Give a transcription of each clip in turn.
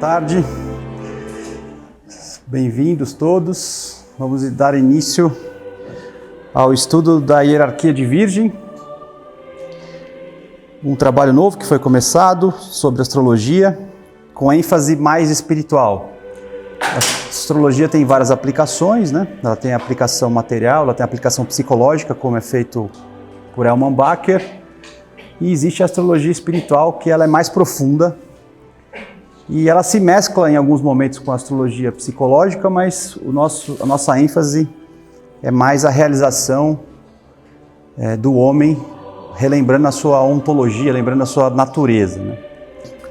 tarde. Bem-vindos todos. Vamos dar início ao estudo da hierarquia de Virgem. Um trabalho novo que foi começado sobre astrologia, com ênfase mais espiritual. A astrologia tem várias aplicações, né? Ela tem aplicação material, ela tem aplicação psicológica, como é feito por Elman Bacher. E existe a astrologia espiritual, que ela é mais profunda. E ela se mescla em alguns momentos com a astrologia psicológica, mas a nossa ênfase é mais a realização do homem, relembrando a sua ontologia, lembrando a sua natureza, né?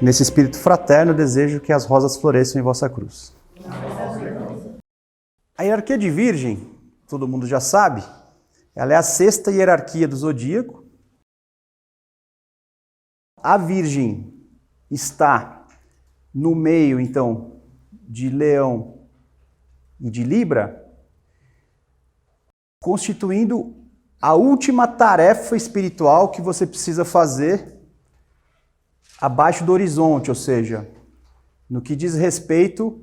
Nesse espírito fraterno, eu desejo que as rosas floresçam em vossa cruz. A hierarquia de Virgem, todo mundo já sabe, ela é a sexta hierarquia do zodíaco. A Virgem está no meio, então, de Leão e de Libra, constituindo a última tarefa espiritual que você precisa fazer abaixo do horizonte, ou seja, no que diz respeito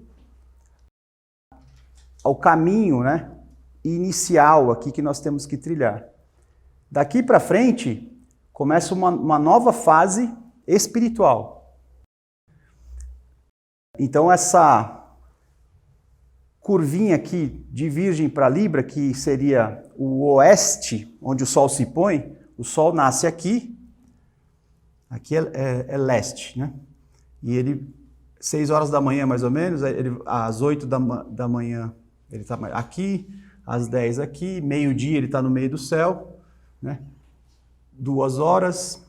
ao caminho, né, inicial aqui que nós temos que trilhar. Daqui para frente, começa uma nova fase espiritual. Então essa curvinha aqui de Virgem para Libra, que seria o oeste, onde o Sol se põe, o Sol nasce aqui é leste, né? E ele, 6 horas da manhã mais ou menos, às 8 da manhã ele está aqui, às 10 aqui, meio-dia ele está no meio do céu, né? 2 horas,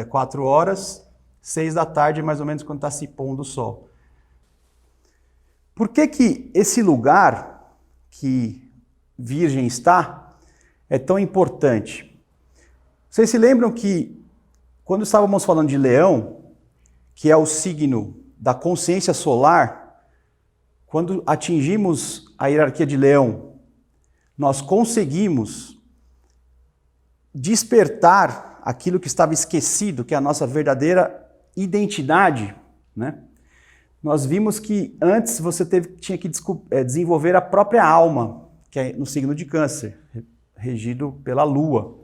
4 horas, 6 da tarde, mais ou menos, quando está se pondo o sol. Por que esse lugar que Virgem está é tão importante? Vocês se lembram que, quando estávamos falando de Leão, que é o signo da consciência solar, quando atingimos a hierarquia de Leão, nós conseguimos despertar aquilo que estava esquecido, que é a nossa verdadeira identidade, né? Nós vimos que antes você tinha que desenvolver a própria alma, que é no signo de Câncer, regido pela Lua.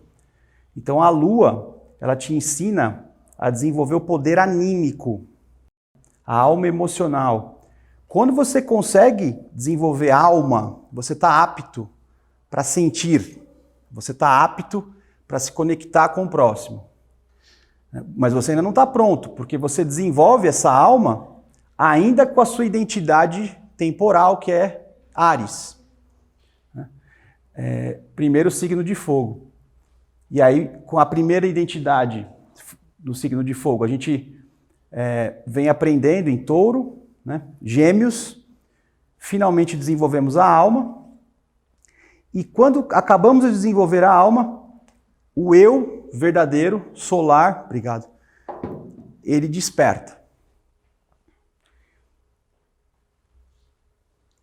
Então a Lua, ela te ensina a desenvolver o poder anímico, a alma emocional. Quando você consegue desenvolver a alma, você está apto para sentir, você está apto para se conectar com o próximo. Mas você ainda não está pronto, porque você desenvolve essa alma ainda com a sua identidade temporal, que é Áries. Primeiro signo de fogo. E aí, com a primeira identidade do signo de fogo, a gente vem aprendendo em Touro, né? Gêmeos, finalmente desenvolvemos a alma. E quando acabamos de desenvolver a alma, o eu verdadeiro, solar, obrigado, ele desperta.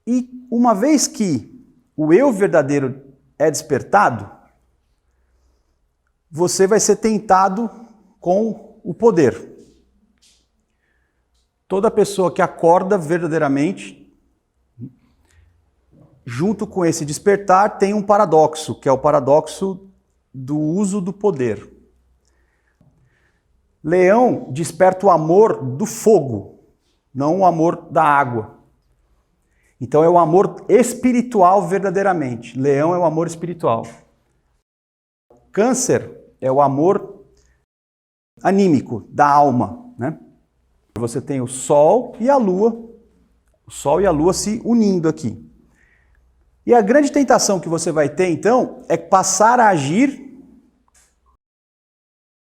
E uma vez que o eu verdadeiro é despertado, você vai ser tentado com o poder. Toda pessoa que acorda verdadeiramente, junto com esse despertar, tem um paradoxo, que é o paradoxo do uso do poder. Leão desperta o amor do fogo, não o amor da água. Então é o amor espiritual verdadeiramente. Leão é o amor espiritual. Câncer é o amor anímico, da alma, né? Você tem o Sol e a Lua, o Sol e a Lua se unindo aqui. E a grande tentação que você vai ter, então, é passar a agir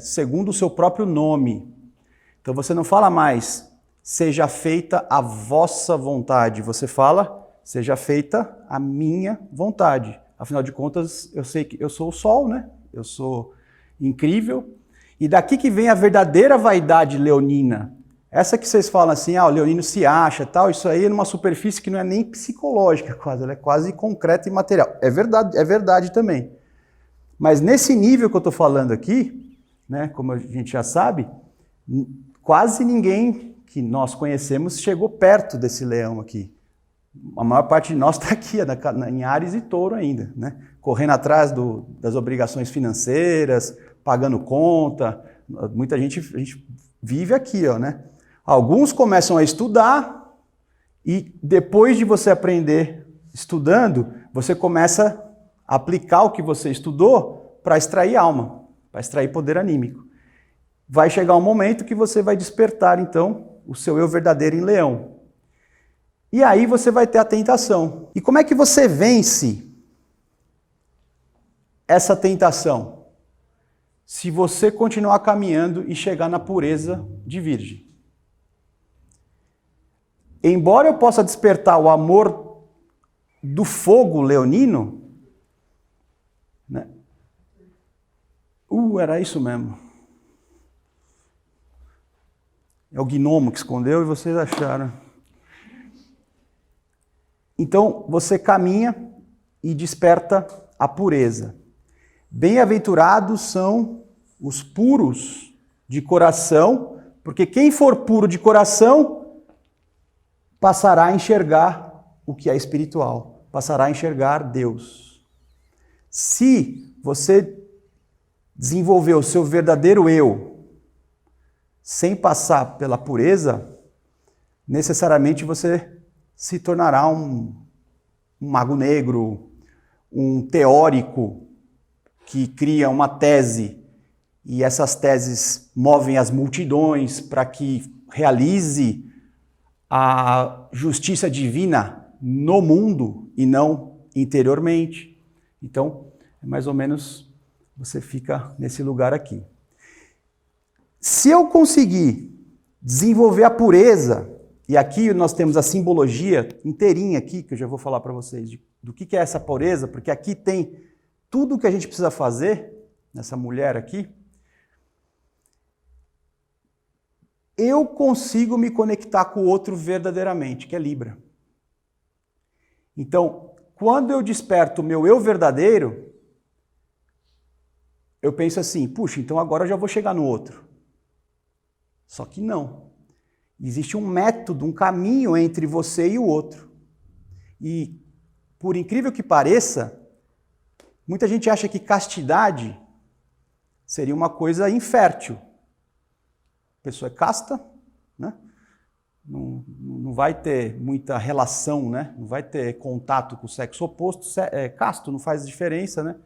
segundo o seu próprio nome. Então você não fala mais, seja feita a vossa vontade. Você fala, seja feita a minha vontade. Afinal de contas, eu sei que eu sou o Sol, né? Eu sou incrível. E daqui que vem a verdadeira vaidade leonina. Essa que vocês falam assim, o leonino se acha, tal, isso aí é numa superfície que não é nem psicológica quase, ela é quase concreta e material. É verdade também. Mas nesse nível que eu estou falando aqui, né, como a gente já sabe, quase ninguém que nós conhecemos chegou perto desse leão aqui. A maior parte de nós está aqui, em Áries e Touro ainda, né? Correndo atrás das obrigações financeiras, pagando conta. Muita gente, a gente vive aqui, ó, né? Alguns começam a estudar e depois de você aprender estudando, você começa a aplicar o que você estudou para extrair alma, para extrair poder anímico. Vai chegar um momento que você vai despertar, então, o seu eu verdadeiro em leão. E aí você vai ter a tentação. E como é que você vence essa tentação? Se você continuar caminhando e chegar na pureza de virgem. Embora eu possa despertar o amor do fogo leonino, né? Era isso mesmo. É o gnomo que escondeu e vocês acharam. Então, você caminha e desperta a pureza. Bem-aventurados são os puros de coração, porque quem for puro de coração passará a enxergar o que é espiritual, passará a enxergar Deus. Se você desenvolver o seu verdadeiro eu sem passar pela pureza, necessariamente você se tornará um mago negro, um teórico que cria uma tese e essas teses movem as multidões para que realize a justiça divina no mundo e não interiormente. Então, mais ou menos, você fica nesse lugar aqui. Se eu conseguir desenvolver a pureza, e aqui nós temos a simbologia inteirinha aqui, que eu já vou falar para vocês do que é essa pureza, porque aqui tem tudo o que a gente precisa fazer, nessa mulher aqui, eu consigo me conectar com o outro verdadeiramente, que é Libra. Então, quando eu desperto o meu eu verdadeiro, eu penso assim, puxa, então agora eu já vou chegar no outro. Só que não. Existe um método, um caminho entre você e o outro. E, por incrível que pareça, muita gente acha que castidade seria uma coisa infértil. A pessoa é casta, né? Não vai ter muita relação, né? Não vai ter contato com o sexo oposto. Casto não faz diferença, né?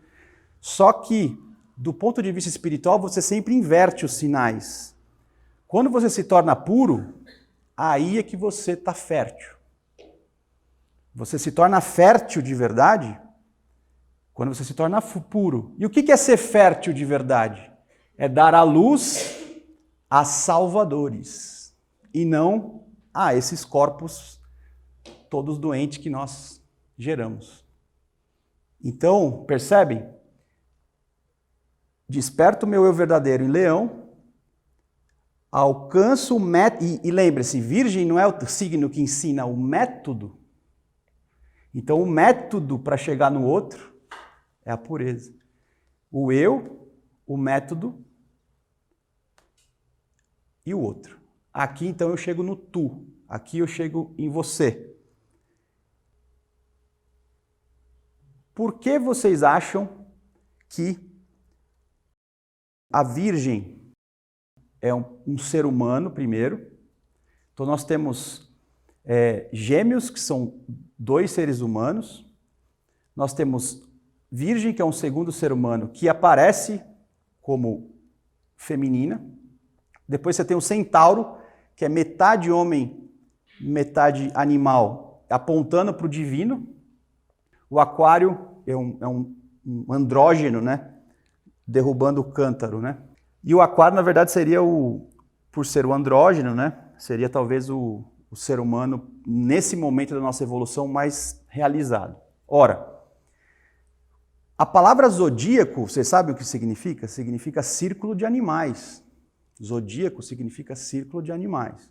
Só que, do ponto de vista espiritual, você sempre inverte os sinais. Quando você se torna puro, aí é que você está fértil. Você se torna fértil de verdade quando você se torna puro. E o que é ser fértil de verdade? É dar à luz a salvadores e não a esses corpos todos doentes que nós geramos. Então, percebem? Desperto o meu eu verdadeiro em leão, alcanço o método, e lembre-se, virgem não é o signo que ensina o método. Então o método para chegar no outro é a pureza. O eu, o método e o outro. Aqui então eu chego no tu, aqui eu chego em você. Por que vocês acham que a virgem é um ser humano, primeiro? Então nós temos gêmeos, que são 2 seres humanos. Nós temos virgem, que é um segundo ser humano, que aparece como feminina. Depois você tem o centauro, que é metade homem, metade animal, apontando para o divino. O aquário é um andrógeno, né? Derrubando o cântaro, né? E o aquário, na verdade, seria por ser o andrógeno, né? Seria talvez o ser humano, nesse momento da nossa evolução, mais realizado. Ora, a palavra zodíaco, vocês sabem o que significa? Significa círculo de animais. Zodíaco significa círculo de animais.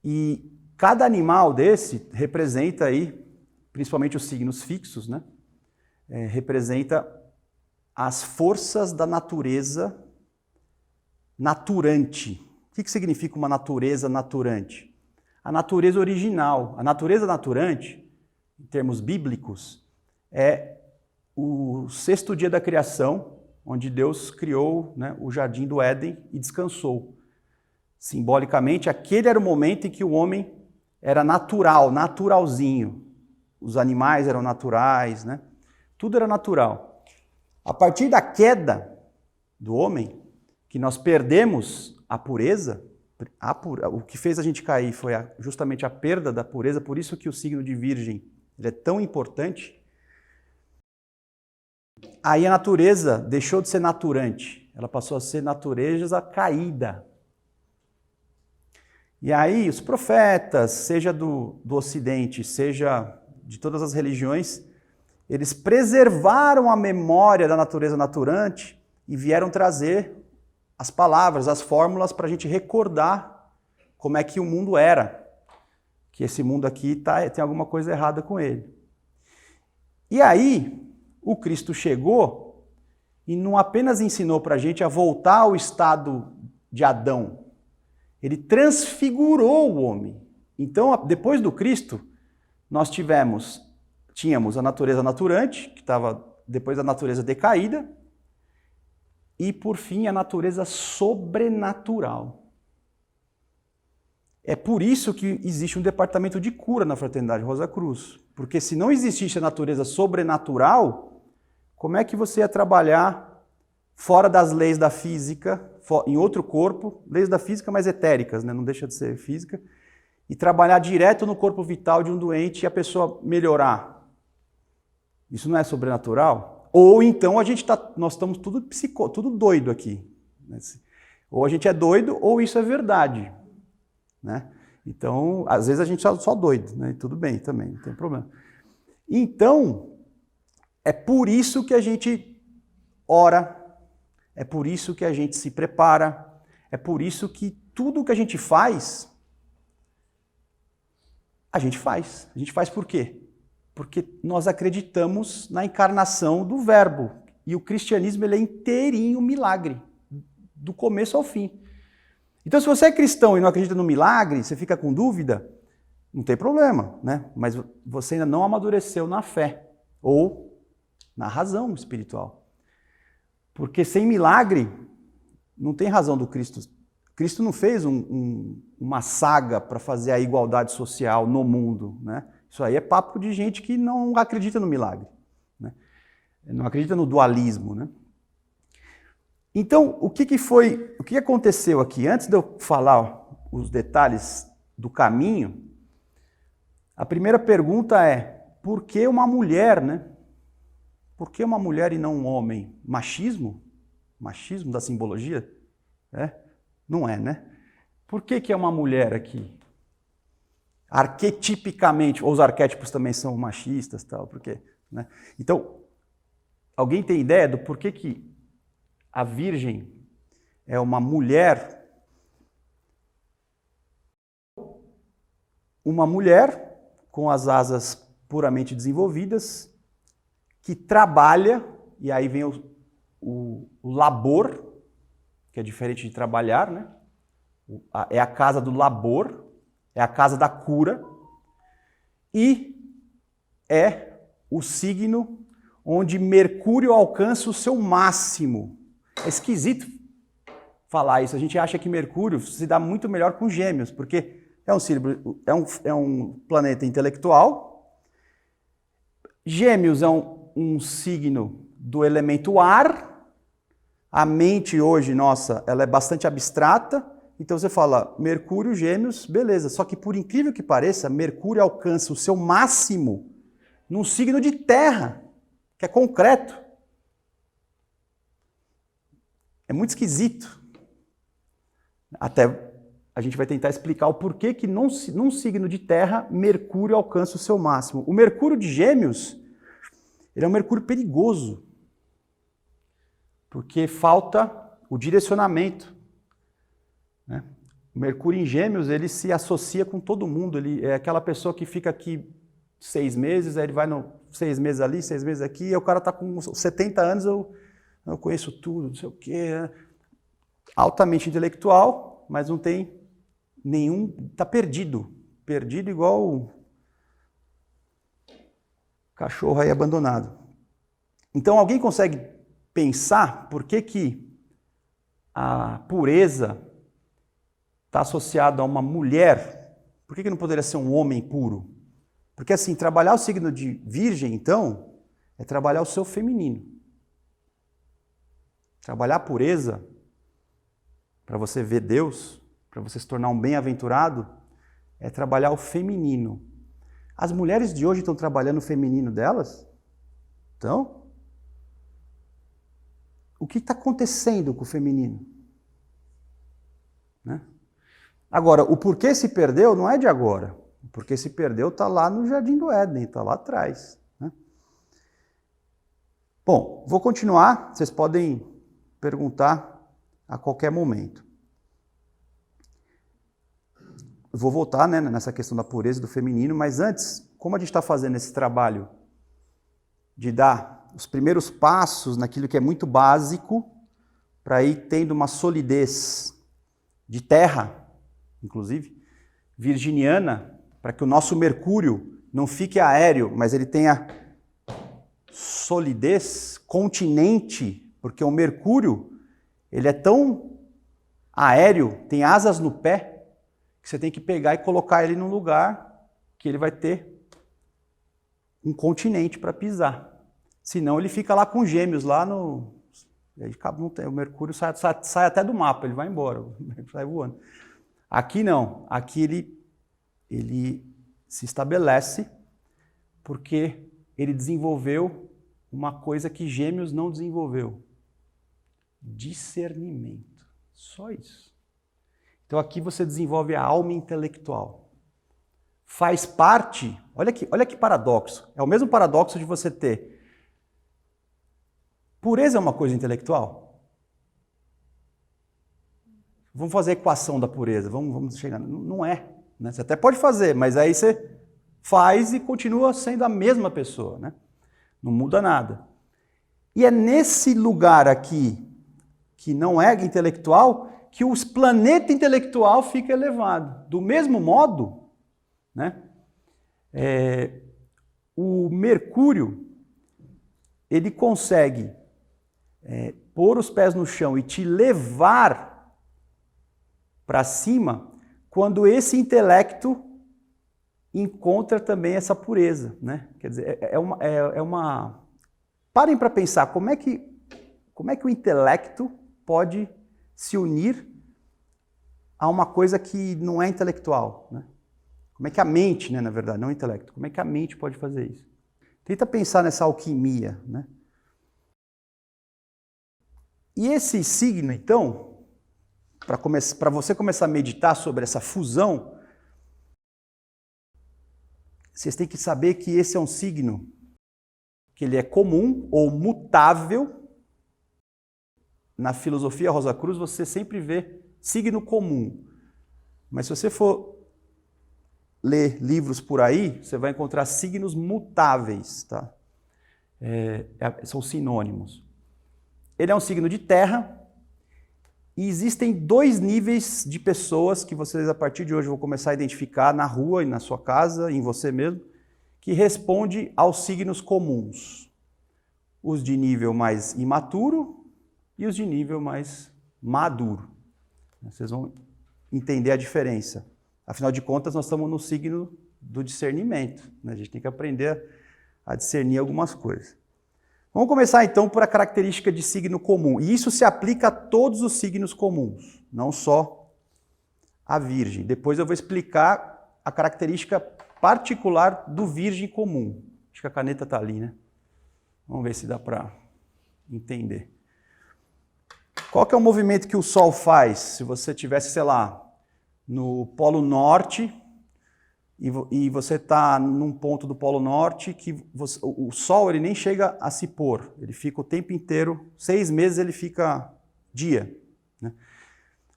E cada animal desse representa aí, principalmente os signos fixos, né? Representa as forças da natureza naturante. O que significa uma natureza naturante? A natureza original. A natureza naturante, em termos bíblicos, é o 6º dia da criação, onde Deus criou, né, o jardim do Éden e descansou. Simbolicamente, aquele era o momento em que o homem era natural, naturalzinho. Os animais eram naturais, né? Tudo era natural. A partir da queda do homem, que nós perdemos a pureza, o que fez a gente cair foi justamente a perda da pureza, por isso que o signo de Virgem ele é tão importante. Aí a natureza deixou de ser naturante, ela passou a ser natureza caída. E aí os profetas, seja do Ocidente, seja de todas as religiões, eles preservaram a memória da natureza naturante e vieram trazer as palavras, as fórmulas para a gente recordar como é que o mundo era. Que esse mundo aqui tem alguma coisa errada com ele. E aí, o Cristo chegou e não apenas ensinou para a gente a voltar ao estado de Adão, ele transfigurou o homem. Então, depois do Cristo, nós tínhamos a natureza naturante, que estava depois da natureza decaída, e, por fim, a natureza sobrenatural. É por isso que existe um departamento de cura na Fraternidade Rosa Cruz. Porque se não existisse a natureza sobrenatural, como é que você ia trabalhar fora das leis da física, em outro corpo, leis da física mais etéricas, né? Não deixa de ser física, e trabalhar direto no corpo vital de um doente e a pessoa melhorar? Isso não é sobrenatural? Ou então nós estamos tudo doido aqui. Ou a gente é doido, ou isso é verdade. Né? Então, às vezes a gente é só doido, né? Tudo bem também, não tem problema. Então, é por isso que a gente ora, é por isso que a gente se prepara, é por isso que tudo que a gente faz, a gente faz. A gente faz por quê? Porque nós acreditamos na encarnação do Verbo. E o cristianismo ele é inteirinho milagre, do começo ao fim. Então, se você é cristão e não acredita no milagre, você fica com dúvida, não tem problema, né? Mas você ainda não amadureceu na fé ou na razão espiritual. Porque sem milagre, não tem razão do Cristo. Cristo não fez uma saga para fazer a igualdade social no mundo, né? Isso aí é papo de gente que não acredita no milagre, né? Não acredita no dualismo, né? Então, o que aconteceu aqui? Antes de eu falar os detalhes do caminho, a primeira pergunta é, por que uma mulher, né? Por que uma mulher e não um homem? Machismo? Machismo da simbologia? Não é, né? Por que é uma mulher aqui? Arquetipicamente, ou os arquétipos também são machistas, tal, porque, né? Então, alguém tem ideia do porquê que a Virgem é uma mulher? Uma mulher com as asas puramente desenvolvidas, que trabalha, e aí vem o labor, que é diferente de trabalhar, né? É a casa do labor, é a casa da cura, e é o signo onde Mercúrio alcança o seu máximo. É esquisito falar isso, a gente acha que Mercúrio se dá muito melhor com Gêmeos, porque é um planeta intelectual, Gêmeos é um signo do elemento ar, a mente hoje, nossa, ela é bastante abstrata, então você fala Mercúrio, Gêmeos, beleza, só que por incrível que pareça, Mercúrio alcança o seu máximo num signo de terra, que é concreto. É muito esquisito. Até a gente vai tentar explicar o porquê que num signo de terra, Mercúrio alcança o seu máximo. O Mercúrio de Gêmeos, ele é um Mercúrio perigoso, porque falta o direcionamento, né? O Mercúrio em Gêmeos, ele se associa com todo mundo, ele é aquela pessoa que fica aqui 6 meses, aí ele vai 6 meses ali, 6 meses aqui, e o cara está com 70 anos, eu conheço tudo, não sei o quê, altamente intelectual, mas não tem nenhum, está perdido. Perdido igual o cachorro aí abandonado. Então alguém consegue pensar por que a pureza está associada a uma mulher? Por que não poderia ser um homem puro? Porque assim, trabalhar o signo de Virgem, então, é trabalhar o seu feminino. Trabalhar a pureza, para você ver Deus, para você se tornar um bem-aventurado, é trabalhar o feminino. As mulheres de hoje estão trabalhando o feminino delas? Então, o que está acontecendo com o feminino? Né? Agora, o porquê se perdeu não é de agora. O porquê se perdeu está lá no Jardim do Éden, está lá atrás. Né? Bom, vou continuar, vocês podem perguntar a qualquer momento. Eu vou voltar, né, nessa questão da pureza do feminino, mas antes, como a gente está fazendo esse trabalho de dar os primeiros passos naquilo que é muito básico, para ir tendo uma solidez de terra, inclusive, virginiana, para que o nosso Mercúrio não fique aéreo, mas ele tenha solidez, continente, porque o Mercúrio, ele é tão aéreo, tem asas no pé, que você tem que pegar e colocar ele num lugar que ele vai ter um continente para pisar. Senão ele fica lá com Gêmeos, lá no... Aí o Mercúrio sai até do mapa, ele vai embora, sai voando. Aqui não, aqui ele se estabelece porque ele desenvolveu uma coisa que Gêmeos não desenvolveu. Discernimento. Só isso. Então aqui você desenvolve a alma intelectual. Faz parte, olha que paradoxo, é o mesmo paradoxo de você ter pureza é uma coisa intelectual? Vamos fazer a equação da pureza, vamos chegar, não é, né? Você até pode fazer, mas aí você faz e continua sendo a mesma pessoa, né? Não muda nada. E é nesse lugar aqui, que não é intelectual, que o planeta intelectual fica elevado. Do mesmo modo, né, o Mercúrio, ele consegue pôr os pés no chão e te levar para cima quando esse intelecto encontra também essa pureza. Né? Quer dizer, Parem para pensar, como é que o intelecto pode se unir a uma coisa que não é intelectual, né? Como é que a mente, né, na verdade, não o intelecto, como é que a mente pode fazer isso? Tenta pensar nessa alquimia, né? E esse signo, então, para você começar a meditar sobre essa fusão, vocês têm que saber que esse é um signo que ele é comum ou mutável. Na filosofia Rosa Cruz, você sempre vê signo comum. Mas se você for ler livros por aí, você vai encontrar signos mutáveis, tá? São sinônimos. Ele é um signo de terra e existem 2 níveis de pessoas que vocês, a partir de hoje, vão começar a identificar na rua e na sua casa, em você mesmo, que responde aos signos comuns. Os de nível mais imaturo e os de nível mais maduro. Vocês vão entender a diferença. Afinal de contas, nós estamos no signo do discernimento, né? A gente tem que aprender a discernir algumas coisas. Vamos começar então por a característica de signo comum. E isso se aplica a todos os signos comuns, não só a Virgem. Depois eu vou explicar a característica particular do Virgem comum. Acho que a caneta está ali, né? Vamos ver se dá para entender. Qual que é o movimento que o Sol faz se você tivesse, sei lá, no Polo Norte e você está num ponto do Polo Norte que o Sol ele nem chega a se pôr, ele fica o tempo inteiro, 6 meses ele fica dia. Né?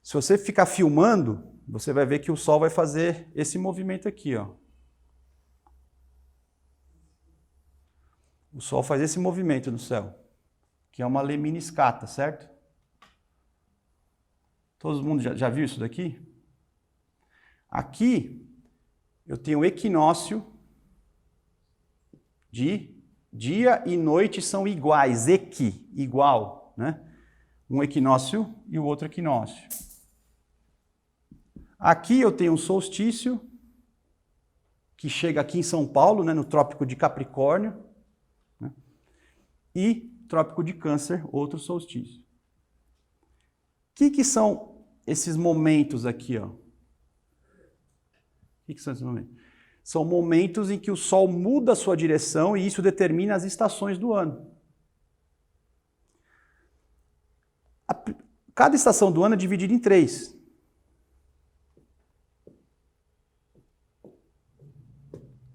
Se você ficar filmando, você vai ver que o Sol vai fazer esse movimento aqui, ó. O Sol faz esse movimento no céu, que é uma lemniscata, certo? Todo mundo já viu isso daqui? Aqui eu tenho o equinócio de dia e noite são iguais, igual, né? Um equinócio e o outro equinócio. Aqui eu tenho um solstício, que chega aqui em São Paulo, né, no Trópico de Capricórnio, né? E Trópico de Câncer, outro solstício. O que são esses momentos aqui, ó? O que são esses momentos? São momentos em que o Sol muda a sua direção e isso determina as estações do ano. Cada estação do ano é dividida em 3.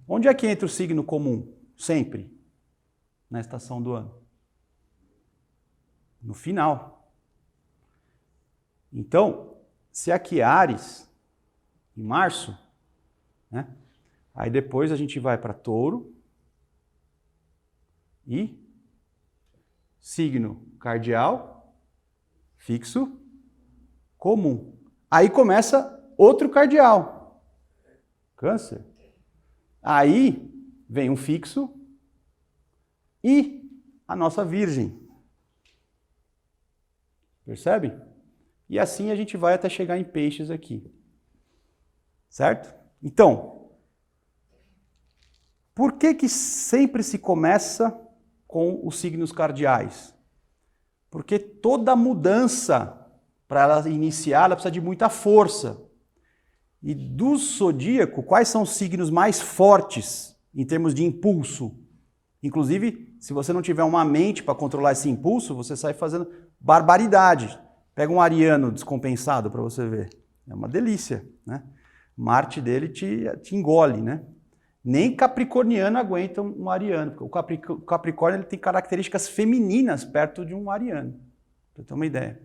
Onde é que entra o signo comum? Sempre. Na estação do ano. No final. Então, se aqui é Áries, em março, né? Aí depois a gente vai para Touro e signo cardial, fixo, comum. Aí começa outro cardial, Câncer. Aí vem um fixo e a nossa Virgem. Percebe? E assim a gente vai até chegar em Peixes aqui. Certo? Então, por que sempre se começa com os signos cardeais? Porque toda mudança, para ela iniciar, ela precisa de muita força. E do zodíaco, quais são os signos mais fortes em termos de impulso? Inclusive, se você não tiver uma mente para controlar esse impulso, você sai fazendo barbaridade. Pega um ariano descompensado para você ver. É uma delícia, né? Marte dele te engole, né? Nem capricorniano aguenta um ariano, porque o Capricórnio ele tem características femininas perto de um ariano, para ter uma ideia.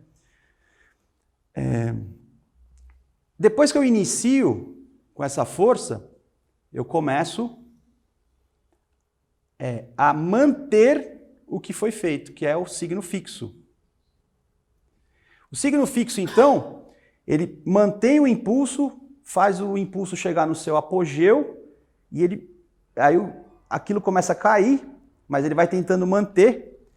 Depois que eu inicio com essa força, eu começo a manter o que foi feito, que é o signo fixo. O signo fixo, então, ele mantém o impulso, faz o impulso chegar no seu apogeu, e aí aquilo começa a cair, mas ele vai tentando manter.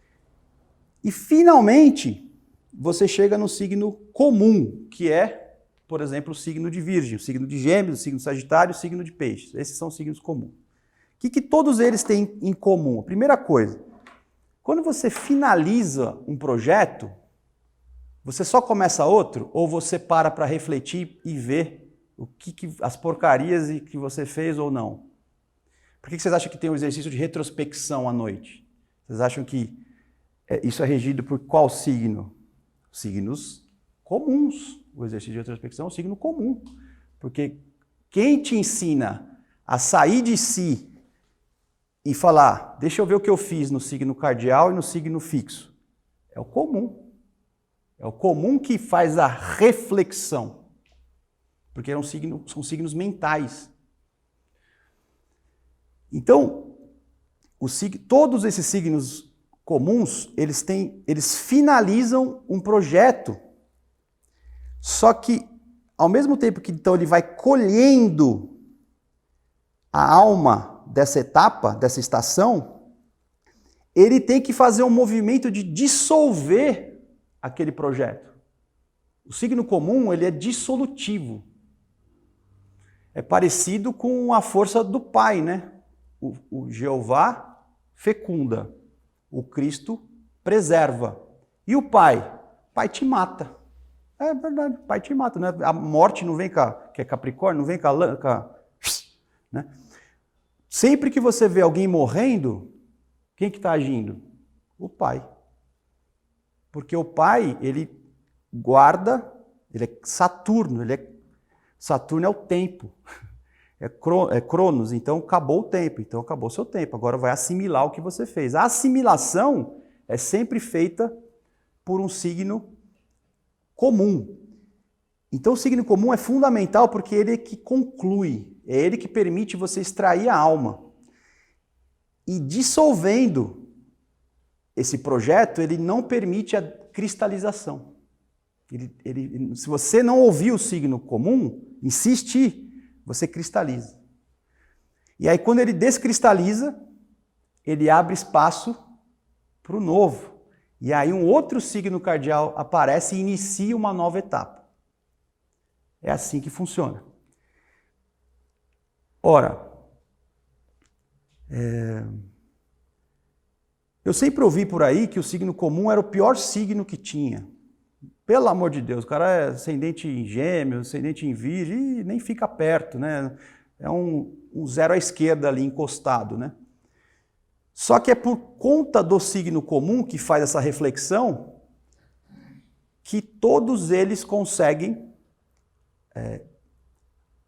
E finalmente, você chega no signo comum, que é, por exemplo, o signo de Virgem, o signo de Gêmeos, o signo de Sagitário, o signo de Peixes. Esses são os signos comuns. O que todos eles têm em comum? A primeira coisa, quando você finaliza um projeto, você só começa outro ou você para refletir e ver as porcarias que você fez ou não? Por que vocês acham que tem um exercício de retrospecção à noite? Vocês acham que isso é regido por qual signo? Signos comuns. O exercício de retrospecção é um signo comum. Porque quem te ensina a sair de si e falar, deixa eu ver o que eu fiz no signo cardial e no signo fixo, é o comum. É o comum que faz a reflexão. Porque são signos mentais. Então, todos esses signos comuns, eles finalizam um projeto. Só que, ao mesmo tempo que então ele vai colhendo a alma dessa etapa, dessa estação, ele tem que fazer um movimento de dissolver aquele projeto. O signo comum, ele é dissolutivo. É parecido com a força do Pai, né? O Jeová fecunda, o Cristo preserva. E o Pai? O Pai te mata. É verdade, o Pai te mata. Né? A morte não vem cá, que é Capricórnio, não vem cá, né? Sempre que você vê alguém morrendo, quem que está agindo? O Pai. Porque o Pai, ele guarda, ele é Saturno, Saturno é o tempo, é Cronos, então acabou o tempo, então acabou o seu tempo, agora vai assimilar o que você fez. A assimilação é sempre feita por um signo comum. Então o signo comum é fundamental porque ele é que conclui, é ele que permite você extrair a alma. E dissolvendo esse projeto, ele não permite a cristalização. Se você não ouvir o signo comum, insistir, você cristaliza. E aí quando ele descristaliza, ele abre espaço para o novo. E aí um outro signo cardial aparece e inicia uma nova etapa. É assim que funciona. Ora, eu sempre ouvi por aí que o signo comum era o pior signo que tinha. Pelo amor de Deus, o cara é ascendente em Gêmeos, ascendente em Virgem, e nem fica perto, né? É um zero à esquerda ali encostado, né? Só que é por conta do signo comum que faz essa reflexão que todos eles conseguem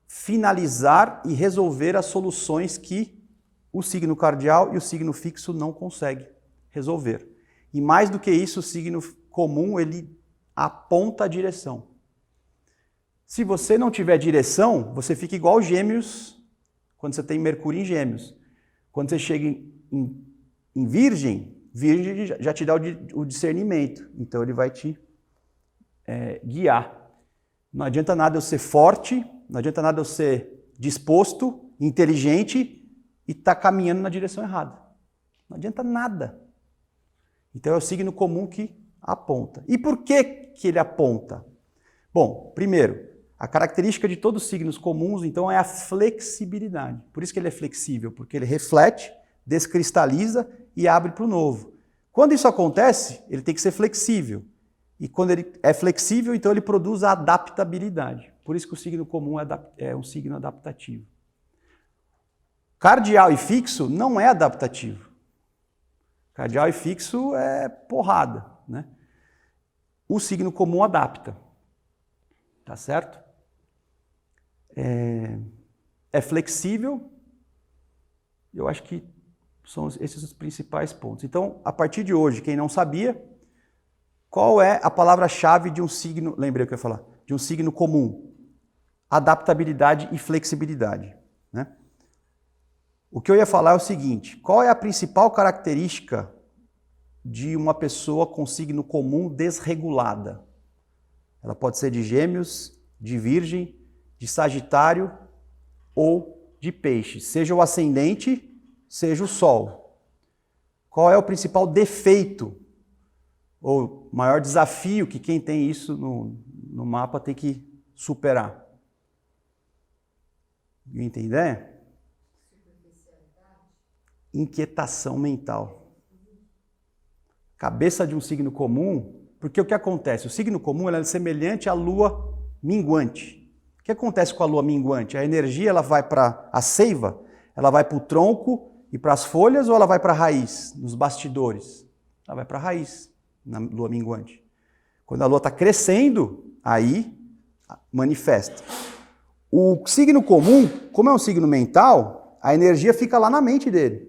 finalizar e resolver as soluções que o signo cardial e o signo fixo não conseguem resolver. E mais do que isso, o signo comum, ele aponta a direção. Se você não tiver direção, você fica igual Gêmeos, quando você tem Mercúrio em Gêmeos. Quando você chega em Virgem, Virgem já te dá o discernimento, então ele vai te guiar. Não adianta nada eu ser forte, não adianta nada eu ser disposto, inteligente e estar caminhando na direção errada. Não adianta nada. Então é o signo comum que aponta. E por que ele aponta? Bom, primeiro, a característica de todos os signos comuns, então, é a flexibilidade. Por isso que ele é flexível, porque ele reflete, descristaliza e abre para o novo. Quando isso acontece, ele tem que ser flexível. E quando ele é flexível, então ele produz a adaptabilidade. Por isso que o signo comum é um signo adaptativo. Cardial e fixo não é adaptativo. Cardial e fixo é porrada, né? O signo comum adapta. Tá certo? É flexível. Eu acho que são esses os principais pontos. Então, a partir de hoje, quem não sabia, qual é a palavra-chave de um signo, lembrei o que eu ia falar, de um signo comum? Adaptabilidade e flexibilidade, né? O que eu ia falar é o seguinte, qual é a principal característica de uma pessoa com signo comum desregulada? Ela pode ser de Gêmeos, de Virgem, de Sagitário ou de Peixes, seja o ascendente, seja o Sol. Qual é o principal defeito ou maior desafio que quem tem isso no mapa tem que superar? Entender? Inquietação mental. Cabeça de um signo comum, porque o que acontece? O signo comum é semelhante à lua minguante. O que acontece com a lua minguante? A energia ela vai para a seiva, ela vai para o tronco e para as folhas ou ela vai para a raiz, nos bastidores? Ela vai para a raiz, na lua minguante. Quando a lua está crescendo, aí manifesta. O signo comum, como é um signo mental, a energia fica lá na mente dele.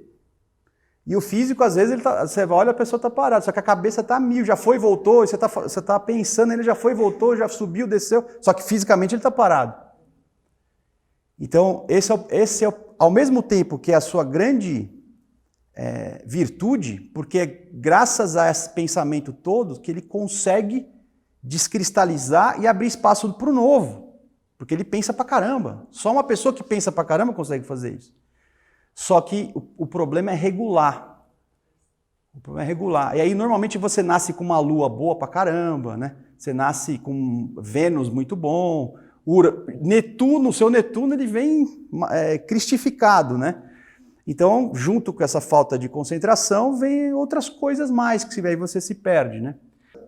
E o físico, às vezes, você olha, a pessoa está parada, só que a cabeça está a mil, já foi, voltou, e você tá pensando, ele já foi, voltou, já subiu, desceu, só que fisicamente ele está parado. Então, esse é ao mesmo tempo que é a sua grande virtude, porque é graças a esse pensamento todo que ele consegue descristalizar e abrir espaço para o novo, porque ele pensa pra caramba. Só uma pessoa que pensa pra caramba consegue fazer isso. Só que o problema é regular. O problema é regular. E aí, normalmente, você nasce com uma lua boa pra caramba, né? Você nasce com Vênus muito bom. Netuno, o seu Netuno, ele vem cristificado, né? Então, junto com essa falta de concentração, vem outras coisas mais, que aí você se perde, né?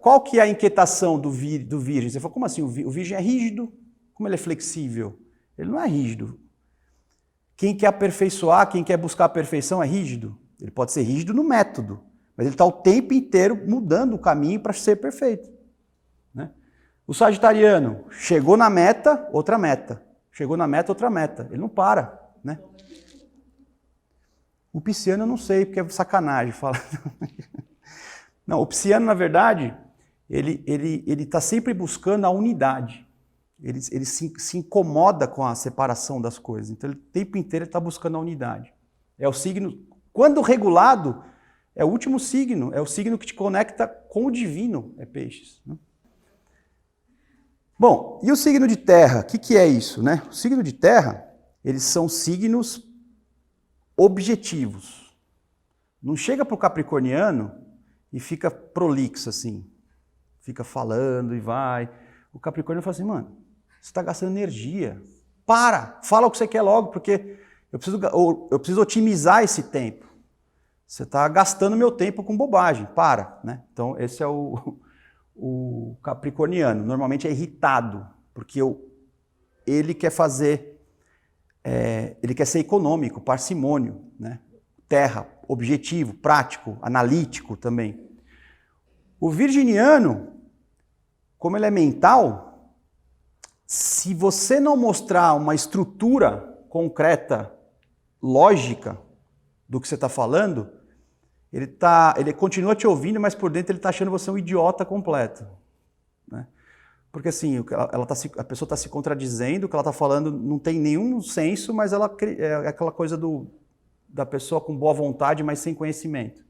Qual que é a inquietação do Virgem? Você fala, como assim? O Virgem é rígido? Como ele é flexível? Ele não é rígido. Quem quer aperfeiçoar, quem quer buscar a perfeição é rígido. Ele pode ser rígido no método, mas ele está o tempo inteiro mudando o caminho para ser perfeito, né? O sagitariano chegou na meta, outra meta. Chegou na meta, outra meta. Ele não para, né? O pisciano eu não sei, porque é sacanagem falar. Não, o pisciano, na verdade, ele está sempre buscando a unidade. Ele se incomoda com a separação das coisas. Então, o tempo inteiro ele está buscando a unidade. É o signo, quando regulado, é o último signo, é o signo que te conecta com o divino, é Peixes, né? Bom, e o signo de terra? O que é isso, né? O signo de terra, eles são signos objetivos. Não chega para o capricorniano e fica prolixo assim. Fica falando e vai. O capricorniano fala assim, mano, você está gastando energia. Fala o que você quer logo, porque eu preciso otimizar esse tempo. Você está gastando meu tempo com bobagem, né? Então, esse é o capricorniano. Normalmente é irritado, porque ele quer ele quer ser econômico, parcimônio, né? Terra, objetivo, prático, analítico também. O virginiano, como ele é mental, se você não mostrar uma estrutura concreta, lógica do que você está falando, ele continua te ouvindo, mas por dentro ele está achando você um idiota completo. Né? Porque assim, a pessoa está se contradizendo, o que ela está falando não tem nenhum senso, mas é aquela coisa da pessoa com boa vontade, mas sem conhecimento.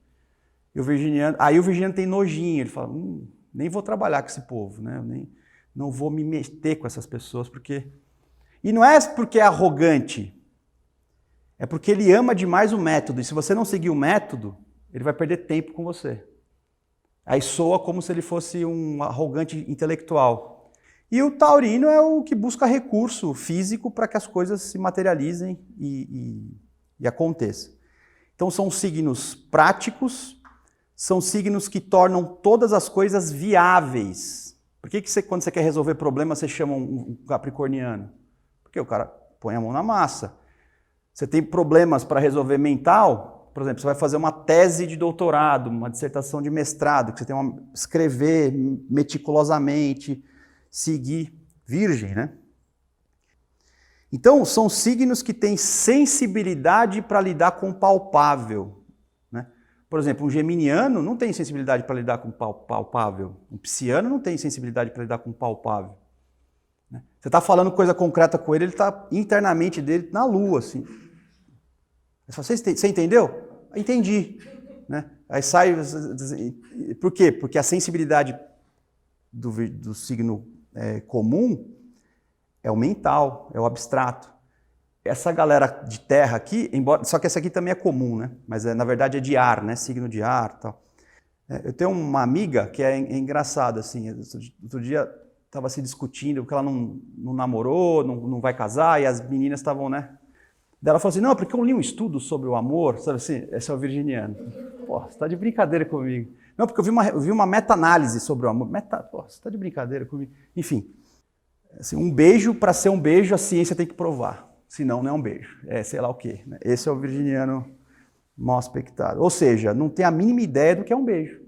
E o virginiano tem nojinho, ele fala, nem vou trabalhar com esse povo, né? Não vou me meter com essas pessoas, porque... E não é porque é arrogante, é porque ele ama demais o método, e se você não seguir o método, ele vai perder tempo com você. Aí soa como se ele fosse um arrogante intelectual. E o taurino é o que busca recurso físico para que as coisas se materializem e aconteçam. Então são signos práticos, são signos que tornam todas as coisas viáveis. Por que quando você quer resolver problema, você chama um capricorniano? Porque o cara põe a mão na massa. Você tem problemas para resolver mental... Por exemplo, você vai fazer uma tese de doutorado, uma dissertação de mestrado, que você tem que escrever meticulosamente, seguir virgem, né? Então, são signos que têm sensibilidade para lidar com o palpável. Né? Por exemplo, um geminiano não tem sensibilidade para lidar com o palpável. Um pisciano não tem sensibilidade para lidar com o palpável. Né? Você está falando coisa concreta com ele está internamente dele na lua, assim. Você entendeu? Entendi. Né? Aí sai... Por quê? Porque a sensibilidade do signo comum é o mental, é o abstrato. Essa galera de terra aqui, só que essa aqui também é comum, né? Mas na verdade é de ar, né? Signo de ar e tal. Eu tenho uma amiga que é engraçada, assim. Outro dia estava se discutindo porque ela não namorou, não vai casar, e as meninas estavam, né? Daí ela falou assim, não, porque eu li um estudo sobre o amor, sabe assim, esse é o virginiano. Pô, você está de brincadeira comigo. Não, porque eu vi uma meta-análise sobre o amor. Pô, você está de brincadeira comigo. Enfim, assim, um beijo, para ser um beijo, a ciência tem que provar. Senão, não é um beijo. É sei lá o quê. Né? Esse é o virginiano mal aspectado. Ou seja, não tem a mínima ideia do que é um beijo.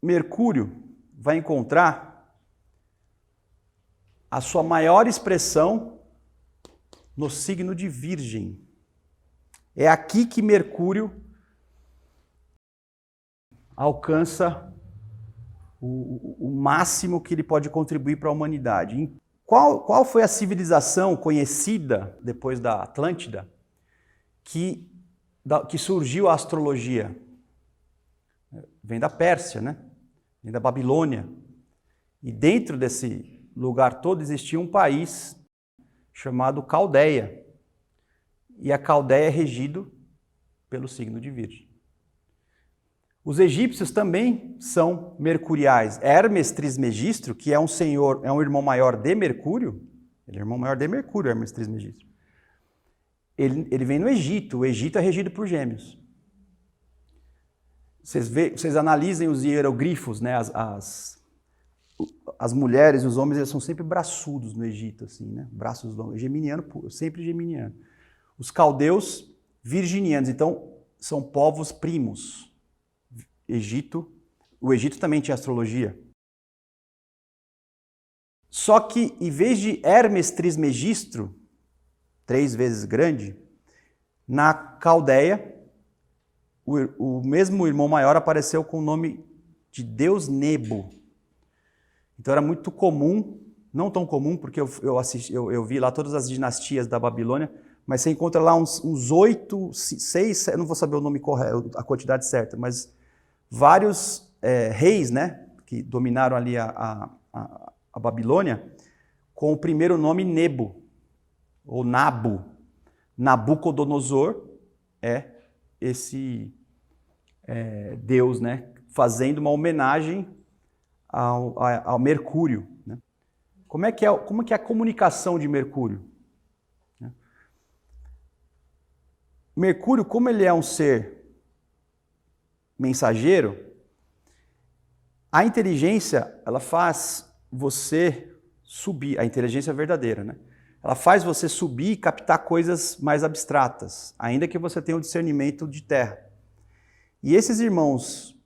Mercúrio vai encontrar a sua maior expressão no signo de Virgem. É aqui que Mercúrio alcança o máximo que ele pode contribuir para a humanidade. Qual foi a civilização conhecida depois da Atlântida que surgiu a astrologia? Vem da Pérsia, né? Vem da Babilônia. E dentro desse lugar todo existia um país chamado Caldeia. E a Caldeia é regido pelo signo de Virgem. Os egípcios também são mercuriais. Hermes Trismegistro, que é um irmão maior de Mercúrio, ele é irmão maior de Mercúrio, Hermes Trismegistro. Ele vem no Egito. O Egito é regido por Gêmeos. Vocês analisem os hieroglifos, né? As mulheres e os homens, eles são sempre braçudos no Egito, assim, né? Braços longos. Geminiano, sempre geminiano. Os caldeus, virginianos. Então, são povos primos. O Egito também tinha astrologia. Só que, em vez de Hermes Trismegistro, 3 vezes grande, na Caldeia, o mesmo irmão maior apareceu com o nome de Deus Nebo. Então era muito comum, não tão comum, porque eu vi lá todas as dinastias da Babilônia, mas você encontra lá uns 8, 6, eu não vou saber o nome correto, a quantidade certa, mas vários reis, né, que dominaram ali a Babilônia, com o primeiro nome Nebo, ou Nabu. Nabucodonosor é esse Deus, né? Fazendo uma homenagem ao Mercúrio. Né? Como é que é a comunicação de Mercúrio? Mercúrio, como ele é um ser mensageiro, a inteligência, ela faz você subir, a inteligência verdadeira, né? Ela faz você subir e captar coisas mais abstratas, ainda que você tenha um discernimento de terra. E esses irmãos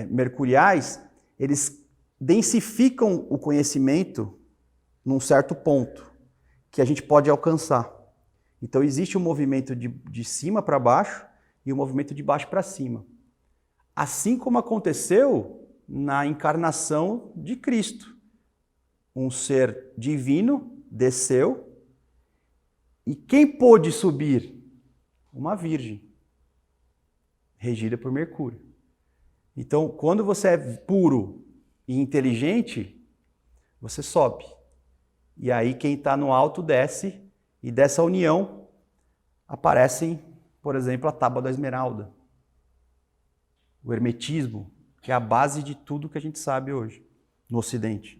mercuriais, eles densificam o conhecimento num certo ponto, que a gente pode alcançar. Então existe um movimento de cima para baixo e um movimento de baixo para cima. Assim como aconteceu na encarnação de Cristo. Um ser divino desceu e quem pôde subir? Uma virgem, regida por Mercúrio. Então, quando você é puro e inteligente, você sobe. E aí quem está no alto desce, e dessa união aparecem, por exemplo, a Tábua da Esmeralda, o hermetismo, que é a base de tudo que a gente sabe hoje, no Ocidente.